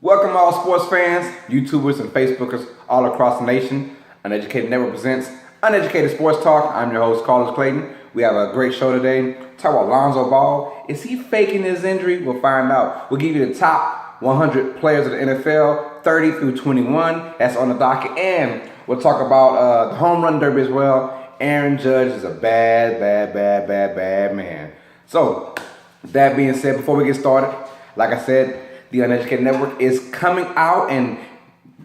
Welcome all sports fans, YouTubers, and Facebookers all across the nation. Uneducated Network presents Uneducated Sports Talk. I'm your host, Carlos Clayton. We have a great show today. Talk about Lonzo Ball. Is he faking his injury? We'll find out. We'll give you the top 100 players of the NFL, 30 through 21. That's on the docket. And we'll talk about the home run derby as well. Aaron Judge is a bad man. So, with that being said, before we get started, like I said, the Uneducated Network is coming out, and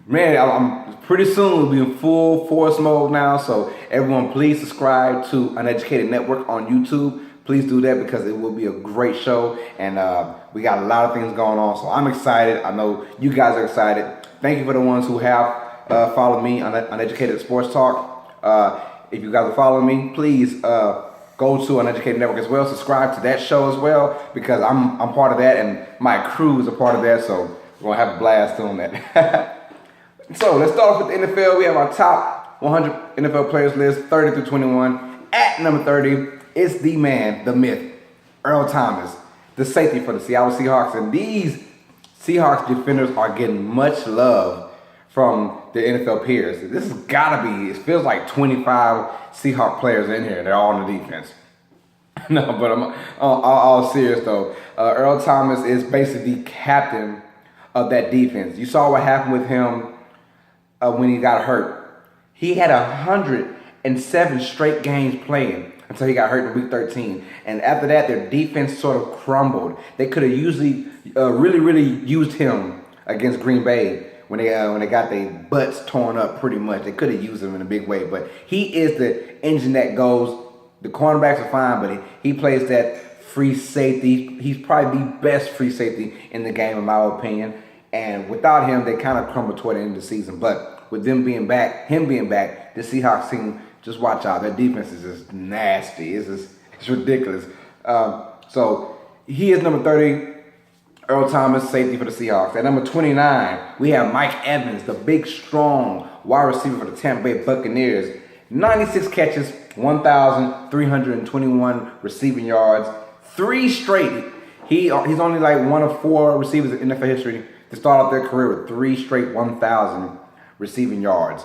man, I'm pretty soon we'll be in full force mode now. So everyone, please subscribe to Uneducated Network on YouTube. Please do that because it will be a great show, and we got a lot of things going on. So I'm excited. I know you guys are excited. Thank you for the ones who have followed me on Uneducated Sports Talk. If you guys are following me, please go to Uneducated Network as well. Subscribe to that show as well because I'm part of that, and my crew is a part of that. So we're gonna have a blast doing that. So let's start off with the NFL. We have our top 100 NFL players list, 30 through 21. At number 30 is the man, the myth, Earl Thomas, the safety for the Seattle Seahawks. And these Seahawks defenders are getting much love from the NFL peers. This has gotta be, it feels like 25 Seahawk players in here. They're all on the defense. No, but I'm all serious though. Earl Thomas is basically the captain of that defense. You saw what happened with him when he got hurt. He had 107 straight games playing until he got hurt in week 13. And after that, their defense sort of crumbled. They could have usually really used him against Green Bay when they got their butts torn up pretty much. They could have used him in a big way. But he is the engine that goes. The cornerbacks are fine, but he plays that free safety. He's probably the best free safety in the game, in my opinion. And without him, they kind of crumble toward the end of the season. But with him being back, the Seahawks team, just watch out. Their defense is just nasty. It's ridiculous. So he is number 30. Earl Thomas, safety for the Seahawks. At number 29, we have Mike Evans, the big, strong wide receiver for the Tampa Bay Buccaneers. 96 catches, 1,321 receiving yards, 3 straight. He's only like one of 4 receivers in NFL history to start off their career with 3 straight 1,000 receiving yards.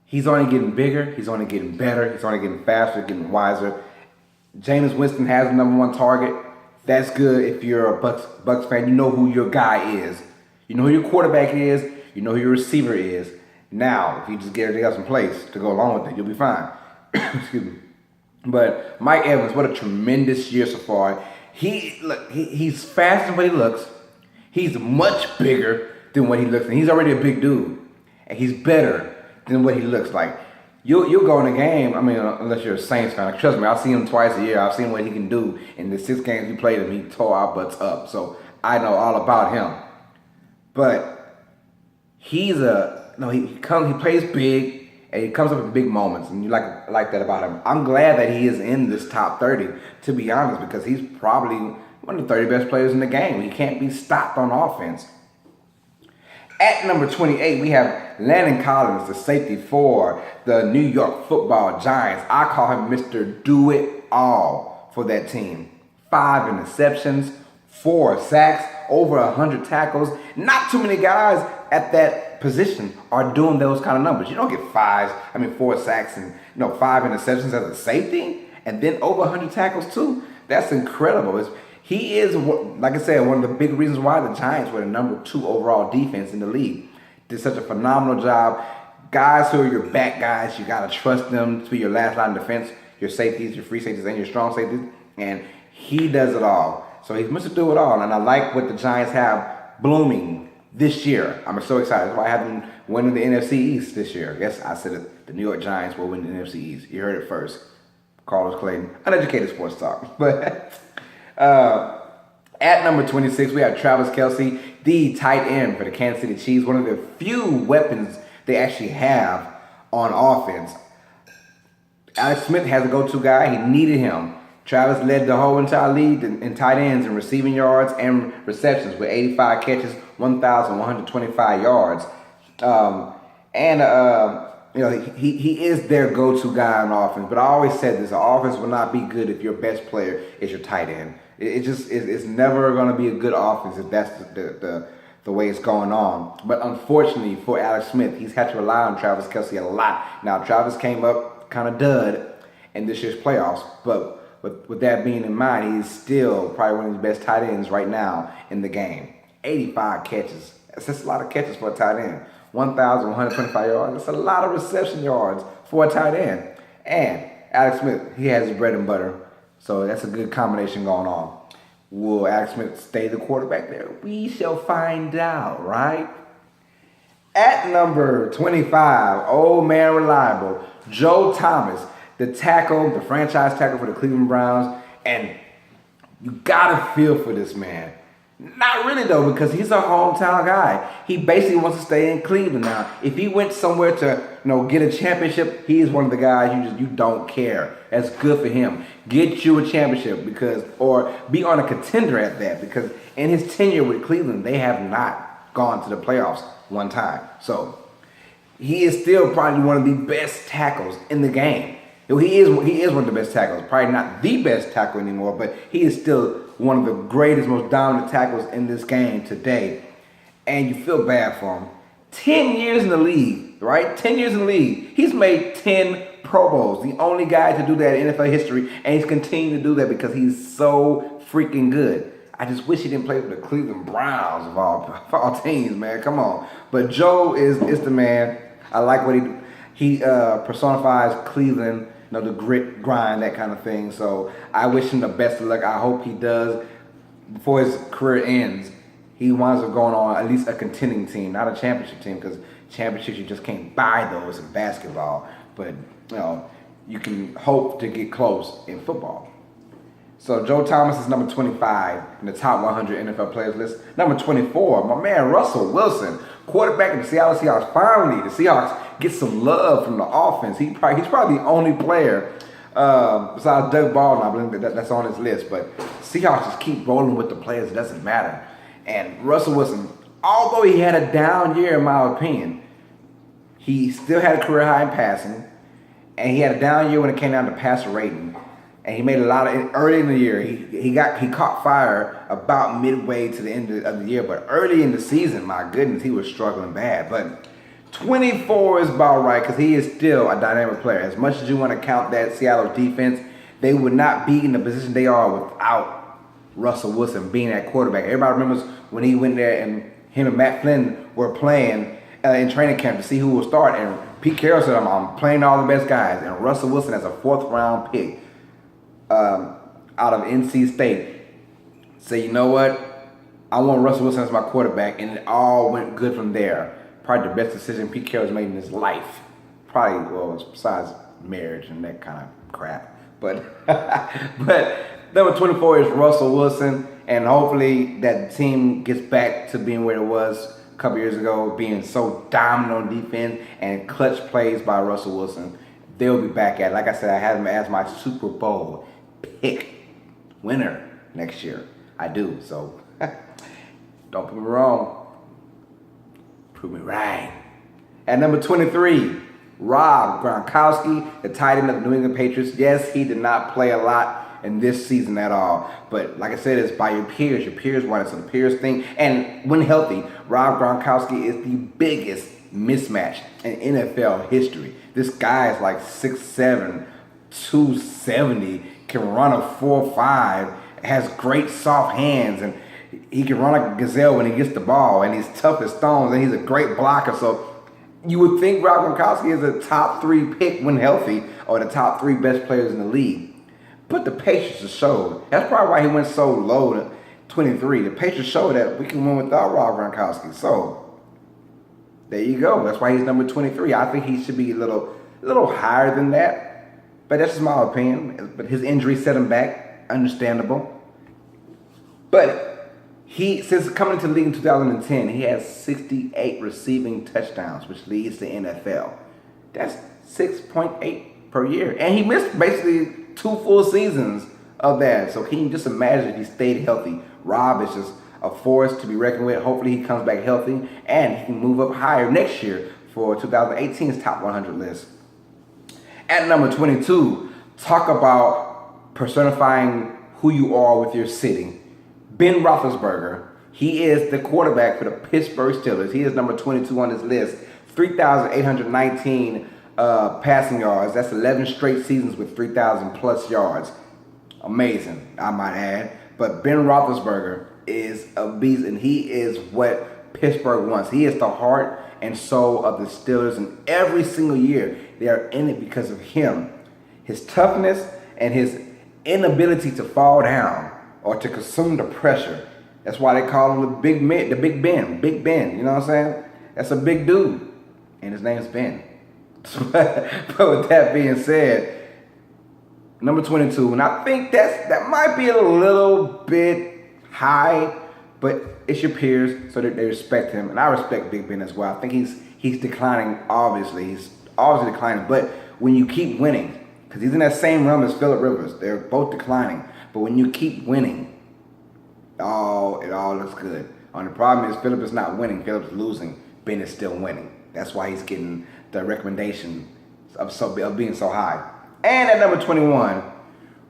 He's only getting bigger. He's only getting better. He's only getting faster, getting wiser. Jameis Winston has the number 1 target. That's good if you're a Bucs fan. You know who your guy is. You know who your quarterback is. You know who your receiver is. Now, if you just get everything else in place to go along with it, you'll be fine. Excuse me. But Mike Evans, what a tremendous year so far. He's faster than what he looks. He's much bigger than what he looks. And he's already a big dude. And he's better than what he looks like. You'll go in a game, I mean, unless you're a Saints fan. Trust me, I've seen him twice a year. I've seen what he can do. In the 6 games he played him, he tore our butts up. So I know all about him. But he plays big, and he comes up in big moments. And you like that about him. I'm glad that he is in this top 30, to be honest, because he's probably one of the 30 best players in the game. He can't be stopped on offense. At number 28, we have Landon Collins, the safety for the New York Football Giants. I call him Mr. Do-It-All for that team. 5 interceptions, 4 sacks, over 100 tackles. Not too many guys at that position are doing those kind of numbers. You don't get 4 sacks and 5 interceptions as a safety, and then over 100 tackles too. That's incredible. He is, like I said, one of the big reasons why the Giants were the number 2 overall defense in the league. Did such a phenomenal job. Guys who are your back guys, you got to trust them to be your last line of defense, your safeties, your free safeties, and your strong safeties. And he does it all. So he's Mr. Do It All. And I like what the Giants have blooming this year. I'm so excited. That's why I have them winning the NFC East this year. Yes, I said it. The New York Giants will win the NFC East. You heard it first. Carlos Clayton, Uneducated Sports Talk. But at number 26, we have Travis Kelce, the tight end for the Kansas City Chiefs. One of the few weapons they actually have on offense. Alex Smith has a go-to guy. He needed him. Travis led the whole entire league in tight ends and receiving yards and receptions with 85 catches, 1,125 yards. He is their go-to guy on offense. But I always said this: the offense will not be good if your best player is your tight end. It's never going to be a good offense if that's the the way it's going on. But unfortunately for Alex Smith, he's had to rely on Travis Kelce a lot. Now, Travis came up kind of dud in this year's playoffs, but with that being in mind, he's still probably one of the best tight ends right now in the game. 85 catches. That's a lot of catches for a tight end. 1,125 yards. That's a lot of reception yards for a tight end. And Alex Smith, he has his bread and butter. So that's a good combination going on. Will Alex Smith stay the quarterback there? We shall find out, right? At number 25, old man reliable, Joe Thomas, the tackle, the franchise tackle for the Cleveland Browns. And you gotta feel for this man. Not really though, because he's a hometown guy. He basically wants to stay in Cleveland now. If he went somewhere to get a championship, he is one of the guys you don't care. That's good for him. Get you a championship or be on a contender at that, because in his tenure with Cleveland, they have not gone to the playoffs one time. So he is still probably one of the best tackles in the game. He is one of the best tackles. Probably not the best tackle anymore, but he is still one of the greatest, most dominant tackles in this game today. And you feel bad for him. 10 years in the league, right? 10 years in the league. He's made 10 Pro Bowls. The only guy to do that in NFL history. And he's continuing to do that because he's so freaking good. I just wish he didn't play for the Cleveland Browns of all teams, man. Come on. But Joe is the man. I like what he personifies Cleveland. The grit, grind, that kind of thing. So I wish him the best of luck. I hope he does. Before his career ends, he winds up going on at least a contending team, not a championship team, because championships you just can't buy those in basketball. But you can hope to get close in football. So Joe Thomas is number 25 in the top 100 NFL players list. Number 24, my man Russell Wilson, quarterback of the Seattle Seahawks. Finally, the Seahawks get some love from the offense. He's probably the only player besides Doug Baldwin, I believe that's on his list. But Seahawks just keep rolling with the players. It doesn't matter. And Russell Wilson, although he had a down year in my opinion, he still had a career high in passing, and he had a down year when it came down to passer rating. And he made a lot of early in the year. He caught fire about midway to the end of the year, but early in the season, my goodness, he was struggling bad. But 24 is about right, because he is still a dynamic player. As much as you want to count that Seattle defense, they would not be in the position they are without Russell Wilson being that quarterback. Everybody remembers when he went there and him and Matt Flynn were playing in training camp to see who will start. And Pete Carroll said, I'm playing all the best guys. And Russell Wilson as a 4th round pick out of NC State. Say, you know what? I want Russell Wilson as my quarterback, and it all went good from there. Probably the best decision Pete Carroll's made in his life. Probably, well, besides marriage and that kind of crap. But number 24 is Russell Wilson, and hopefully that team gets back to being where it was a couple years ago, being so dominant on defense and clutch plays by Russell Wilson. They'll be back at it. Like I said, I have him as my Super Bowl pick winner next year. I do. So don't prove me wrong. Prove me right. At number 23, Rob Gronkowski, the tight end of the New England Patriots. Yes, he did not play a lot in this season at all. But like I said, it's by your peers. Your peers want it. So the peers thing. And when healthy, Rob Gronkowski is the biggest mismatch in NFL history. This guy is like 6'7", 270, can run a 4.5, has great soft hands, and he can run like a gazelle when he gets the ball, and he's tough as stones, and he's a great blocker. So you would think Rob Gronkowski is a top 3 pick when healthy, or the top 3 best players in the league. But the Patriots have showed. That's probably why he went so low to 23. The Patriots showed that we can win without Rob Gronkowski. So there you go. That's why he's number 23. I think he should be a little higher than that. But that's just my opinion. But his injury set him back. Understandable. But since coming into the league in 2010, he has 68 receiving touchdowns, which leads the NFL. That's 6.8 per year. And he missed basically 2 full seasons of that. So can you just imagine if he stayed healthy? Rob is just a force to be reckoned with. Hopefully he comes back healthy and he can move up higher next year for 2018's top 100 list. At number 22, talk about personifying who you are with your city. BenRoethlisberger, He is the quarterback for the Pittsburgh Steelers. He is number 22 on this list. 3,819 passing yards. That's 11 straight seasons with 3,000 plus yards. Amazing, I might add. But Ben Roethlisberger is a beast, and he is what Pittsburgh wants. He is the heart and soul of the Steelers, and every single year they are in it because of him. His toughness and his inability to fall down or to consume the pressure. That's why they call him the Big Ben. Big Ben, you know what I'm saying? That's a big dude, and his name's Ben. But with that being said, number 22, and I think that might be a little bit high, but it's your peers, so that they respect him, and I respect Big Ben as well. I think he's declining. Obviously, he's obviously declining. But when you keep winning, because he's in that same realm as Phillip Rivers, they're both declining. But when you keep winning, it all looks good. The problem is Phillip is not winning. Phillip's losing. Ben is still winning. That's why he's getting the recommendation of being so high. And at number 21,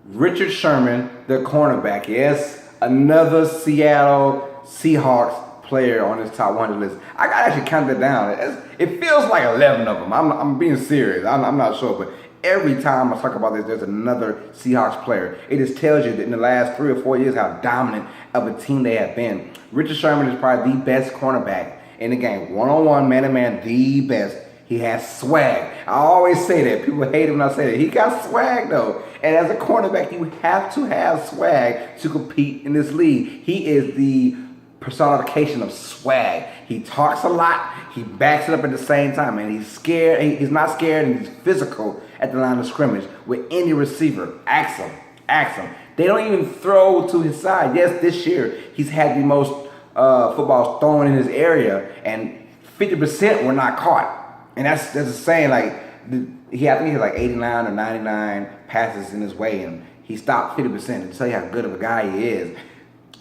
Richard Sherman, the cornerback. Yes, another Seattle Seahawks player on this top 100 list. I got to actually count that down. It feels like 11 of them. I'm being serious. I'm not sure, but every time I talk about this, there's another Seahawks player. It just tells you that in the last 3 or 4 years how dominant of a team they have been. Richard Sherman is probably the best cornerback in the game. One-on-one, man-to-man, the best. He has swag. I always say that. People hate him when I say that. He got swag, though. And as a cornerback, you have to have swag to compete in this league. He is the personification of swag. He talks a lot. He backs it up at the same time. And he's scared. He's not scared, and he's physical at the line of scrimmage with any receiver. Ask him. They don't even throw to his side. Yes, this year, he's had the most footballs thrown in his area, and 50% were not caught. And that's a saying, like, I think he had like 89 or 99 passes in his way, and he stopped 50% to tell you how good of a guy he is.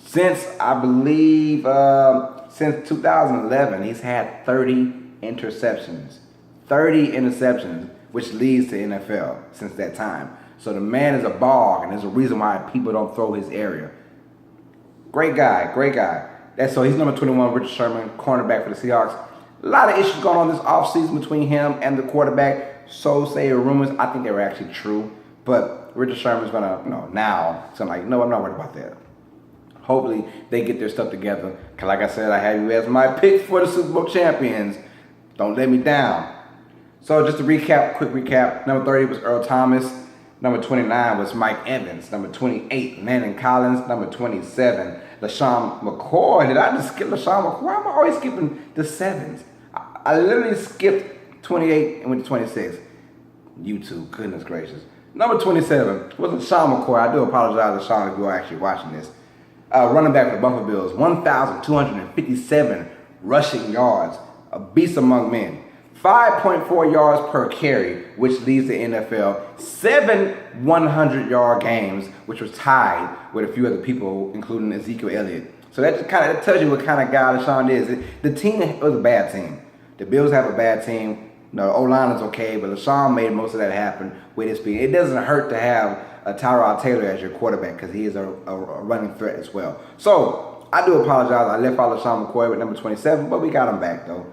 Since, I believe, since 2011, he's had 30 interceptions. 30 interceptions, which leads to NFL since that time. So the man is a bog, and there's a reason why people don't throw his area. Great guy. So he's number 21, Richard Sherman, cornerback for the Seahawks. A lot of issues going on this offseason between him and the quarterback. So say rumors. I think they were actually true. But Richard Sherman's going to, now. So I'm like, no, I'm not worried about that. Hopefully they get their stuff together. Because like I said, I have you as my pick for the Super Bowl champions. Don't let me down. So just to recap, quick recap. Number 30 was Earl Thomas. Number 29 was Mike Evans. Number 28, Landon Collins. Number 27, LaShawn McCoy. Did I just skip LaShawn McCoy? I'm always skipping the sevens. I literally skipped 28 and went to 26. YouTube, goodness gracious. Number 27 was LaShawn McCoy. I do apologize, LaShawn, if you're actually watching this. Running back for the Buffalo Bills, 1,257 rushing yards. A beast among men. 5.4 yards per carry, which leads the NFL. 7 100-yard games, which was tied with a few other people, including Ezekiel Elliott. So that just kind of tells you what kind of guy LaShawn is. The team was a bad team. The Bills have a bad team. The O-line is okay, but LaShawn made most of that happen with his speed. It doesn't hurt to have a Tyrod Taylor as your quarterback because he is a running threat as well. So I do apologize. I left out LaShawn McCoy with number 27, but we got him back though.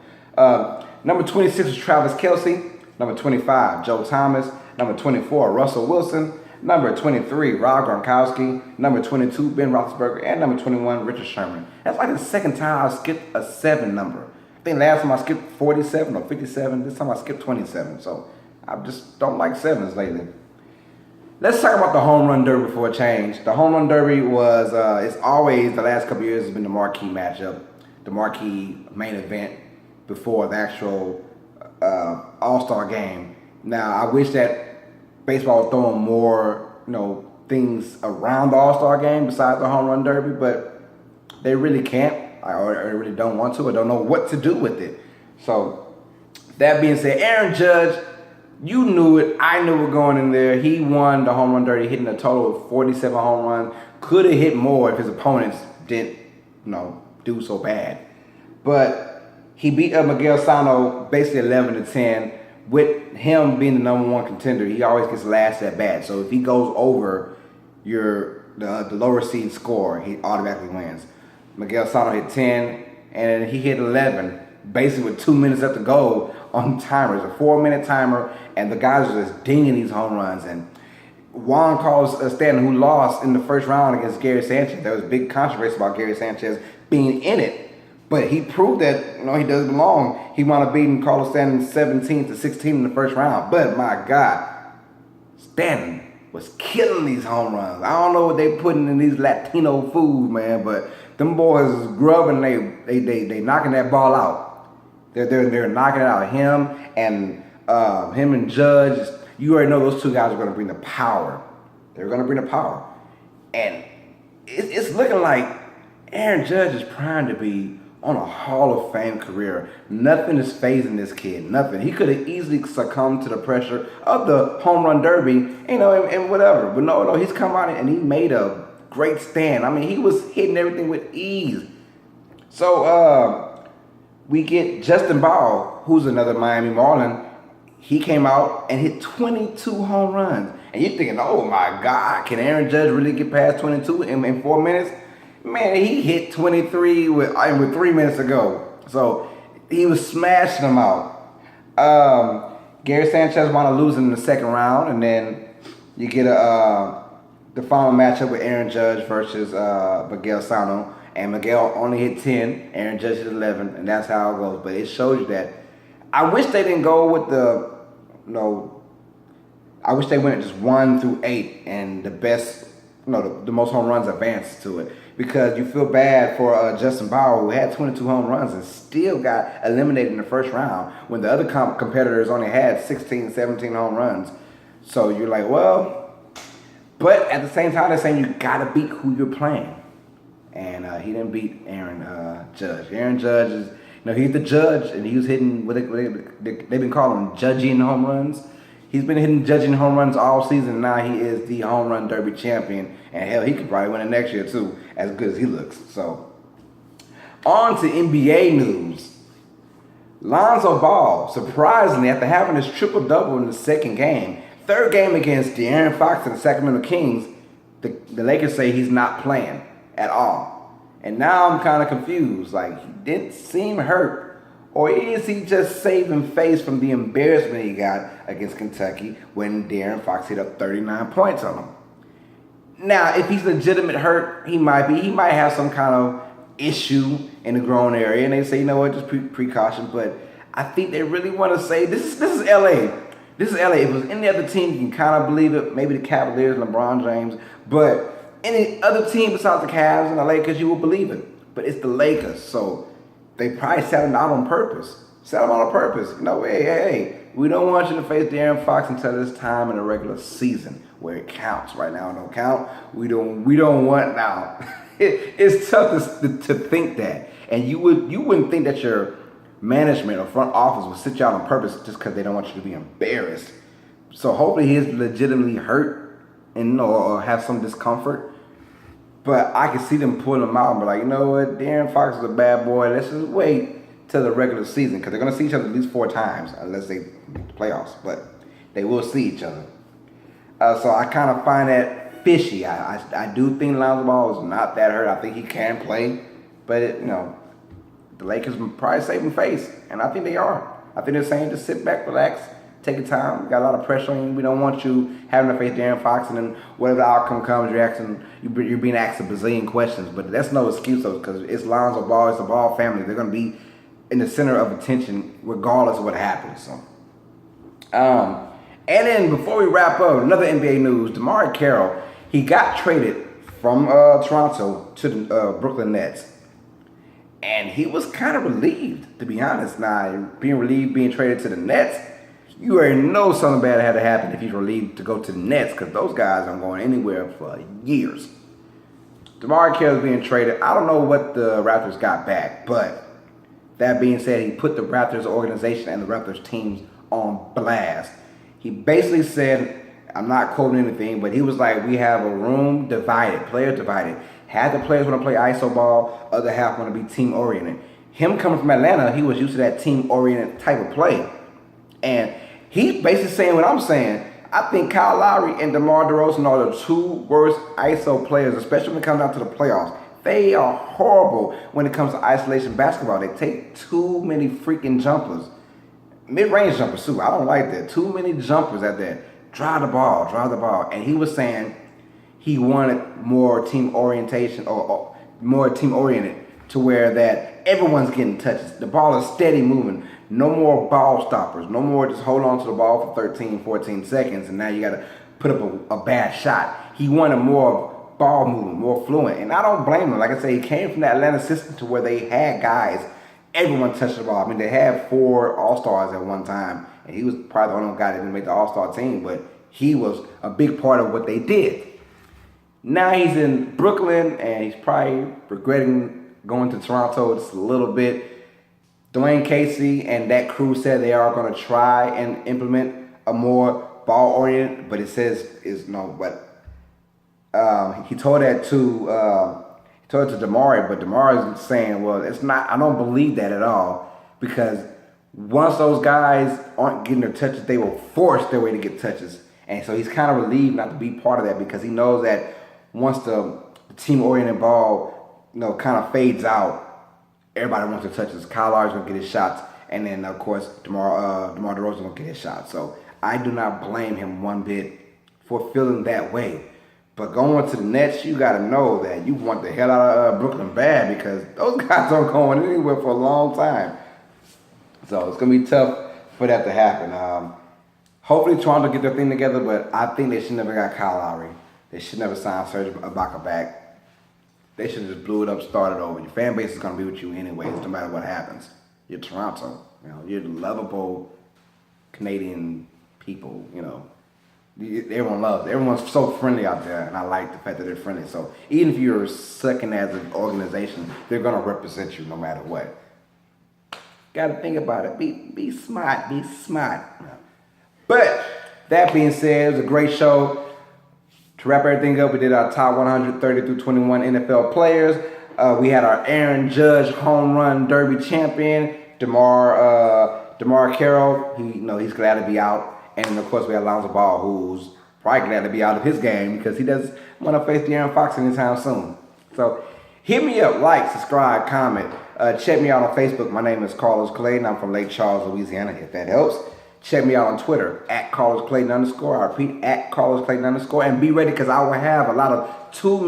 Number 26 was Travis Kelce. Number 25, Joe Thomas. Number 24, Russell Wilson. Number 23, Rob Gronkowski. Number 22, Ben Roethlisberger. And number 21, Richard Sherman. That's like the second time I skipped a 7 number. I think last time I skipped 47 or 57. This time I skipped 27. So I just don't like 7s lately. Let's talk about the home run derby for a change. The home run derby was, it's always, the last couple of years, has been the marquee matchup. The marquee main event before the actual AllStar Game. Now, I wish that baseball was throwing more, things around the AllStar Game besides the home run derby, but they really can't, or they really don't want to, or don't know what to do with it. So, that being said, Aaron Judge, you knew it. I knew it going in there. He won the home run derby, hitting a total of 47 home runs. Could have hit more if his opponents didn't, do so bad. But he beat Miguel Sano basically 11-10. With him being the number 1 contender, he always gets last at bat. So if he goes over the lower seed score, he automatically wins. Miguel Sano hit 10, and he hit 11, basically with 2 minutes left to go on timers, a 4-minute timer, and the guys are just dinging these home runs. And Juan Carlos Stanton, who lost in the first round against Gary Sanchez, there was big controversy about Gary Sanchez being in it, but he proved that he does belong. He wound up beating Carlos Stanton 17-16 in the first round. But my God, Stanton was killing these home runs. I don't know what they putting in these Latino food, man, but them boys is grubbing. They knocking that ball out. They're knocking it out. Him and Judge. You already know those two guys are going to bring the power. They're going to bring the power, and it's looking like Aaron Judge is primed to be on a Hall of Fame career. Nothing is phasing this kid. Nothing. He could have easily succumbed to the pressure of the home run derby, and whatever. But no, he's come out and he made a great stand. I mean, he was hitting everything with ease. So we get Justin Ball, who's another Miami Marlin. He came out and hit 22 home runs. And you're thinking, oh my God, can Aaron Judge really get past 22 in 4 minutes? Man, he hit 23 with 3 minutes to go. So he was smashing them out. Gary Sanchez wound up losing in the second round, and then you get the final matchup with Aaron Judge versus Miguel Sano. And Miguel only hit 10, Aaron Judge hit 11, and that's how it goes. But it shows you that I wish they didn't go with I wish they went just 1 through 8 and the best, the most home runs advanced to it. Because you feel bad for Justin Bauer, who had 22 home runs and still got eliminated in the first round when the other competitors only had 16, 17 home runs. So you're like, well, but at the same time, they're saying you got to beat who you're playing. And he didn't beat Aaron Judge. Aaron Judge is, he's the judge, and he was hitting what they've been calling judging home runs. He's been hitting judging home runs all season, and now he is the home run derby champion. And hell, he could probably win it next year too, as good as he looks. So, on to NBA news. Lonzo Ball, surprisingly, after having his triple-double in the second game, third game against De'Aaron Fox and the Sacramento Kings, the Lakers say he's not playing at all. And now I'm kind of confused. Like, he didn't seem hurt. Or is he just saving face from the embarrassment he got against Kentucky when De'Aaron Fox hit up 39 points on him? Now, if he's legitimate hurt, he might be. He might have some kind of issue in the groin area, and they say, just precaution. But I think they really want to say, this is LA. This is LA. If it was any other team, you can kind of believe it. Maybe the Cavaliers, LeBron James. But any other team besides the Cavs and the Lakers, you will believe it. But it's the Lakers, so they probably set him out on purpose. Set him out on purpose. Hey, we don't want you to face De'Aaron Fox until this time in the regular season where it counts. Right now it don't count. We don't want now. It's tough to think that. And you wouldn't think that your management or front office would sit you out on purpose just because they don't want you to be embarrassed. So hopefully he's legitimately hurt and or have some discomfort. But I can see them pulling him out and be like, you know what, De'Aaron Fox is a bad boy. Let's just wait till the regular season because they're going to see each other at least 4 times unless they make the playoffs. But they will see each other. So I kind of find that fishy. I do think Lonzo Ball is not that hurt. I think he can play. But, the Lakers probably saving face. And I think they are. I think they're saying just sit back, relax, take your time. We got a lot of pressure on you. We don't want you having to face De'Aaron Fox, and then whatever the outcome comes, you're being asked a bazillion questions. But that's no excuse, though, because it's Lonzo Ball, it's the Ball family. They're going to be in the center of attention regardless of what happens. So, and then before we wrap up, another NBA news: DeMar Carroll, he got traded from Toronto to the Brooklyn Nets. And he was kind of relieved, to be honest. Now, being traded to the Nets, you already know something bad had to happen if he's relieved to go to the Nets, because those guys aren't going anywhere for years. DeMar Carroll's being traded. I don't know what the Raptors got back, but that being said, he put the Raptors organization and the Raptors teams on blast. He basically said, I'm not quoting anything, but he was like, we have a room divided, players divided. Half the players want to play iso ball, other half want to be team-oriented. Him coming from Atlanta, he was used to that team-oriented type of play. And he's basically saying what I'm saying. I think Kyle Lowry and DeMar DeRozan are the 2 worst ISO players, especially when it comes down to the playoffs. They are horrible when it comes to isolation basketball. They take too many freaking jumpers. Mid-range jumpers too. I don't like that. Too many jumpers at that. Drive the ball. And he was saying he wanted more team orientation or more team oriented to where that everyone's getting touches. The ball is steady moving. No more ball stoppers. No more just hold on to the ball for 13, 14 seconds and now you got to put up a bad shot. He wanted more ball movement, more fluent. And I don't blame him. Like I say, he came from that Atlanta system to where they had guys, everyone touched the ball. I mean, they had 4 All-Stars at one time. And he was probably the only guy that didn't make the All-Star team. But he was a big part of what they did. Now he's in Brooklyn and he's probably regretting going to Toronto just a little bit. Dwayne Casey and that crew said they are going to try and implement a more ball-oriented, but it says is no. But he told that to Damari, but Damari is saying, well, it's not. I don't believe that at all because once those guys aren't getting their touches, they will force their way to get touches, and so he's kind of relieved not to be part of that because he knows that once the team-oriented ball, kind of fades out, everybody wants to touch this. Kyle Lowry's going to get his shots. And then, of course, DeMar DeRozan's going to get his shots. So I do not blame him one bit for feeling that way. But going to the Nets, you got to know that you want the hell out of Brooklyn bad because those guys aren't going anywhere for a long time. So it's going to be tough for that to happen. Hopefully Toronto get their thing together, but I think they should never got Kyle Lowry. They should never sign Serge Ibaka back. They should have just blew it up, started over. Your fan base is going to be with you anyways, no matter what happens. You're Toronto. You're the lovable Canadian people, Everyone loves it. Everyone's so friendly out there, and I like the fact that they're friendly. So even if you're second as an organization, they're going to represent you no matter what. Got to think about it. Be smart. Be smart. But that being said, it was a great show. To wrap everything up, we did our top 130 through 21 NFL players. We had our Aaron Judge home run derby champion, DeMar Carroll. He's glad to be out. And then, of course, we had Lonzo Ball, who's probably glad to be out of his game because he doesn't want to face De'Aaron Fox anytime soon. So hit me up, like, subscribe, comment. Check me out on Facebook. My name is Carlos Clayton. I'm from Lake Charles, Louisiana, if that helps. Check me out on Twitter, @CarlosClayton_. I repeat, @CarlosClayton_. And be ready because I will have a lot of 2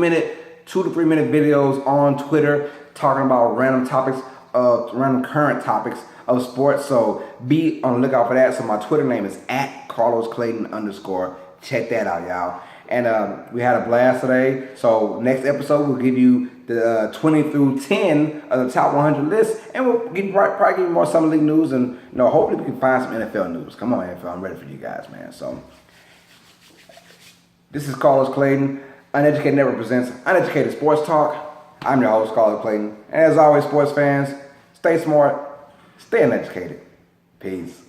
to 3 minute videos on Twitter talking about random current topics of sports. So be on the lookout for that. So my Twitter name is @CarlosClayton_. Check that out, y'all. And we had a blast today. So next episode, we'll give you the 20 through 10 of the top 100 list. And we'll probably give you more Summer League news. And hopefully we can find some NFL news. Come on, NFL. I'm ready for you guys, man. So this is Carlos Clayton. Uneducated Never presents Uneducated Sports Talk. I'm your host, Carlos Clayton. And as always, sports fans, stay smart, stay uneducated. Peace.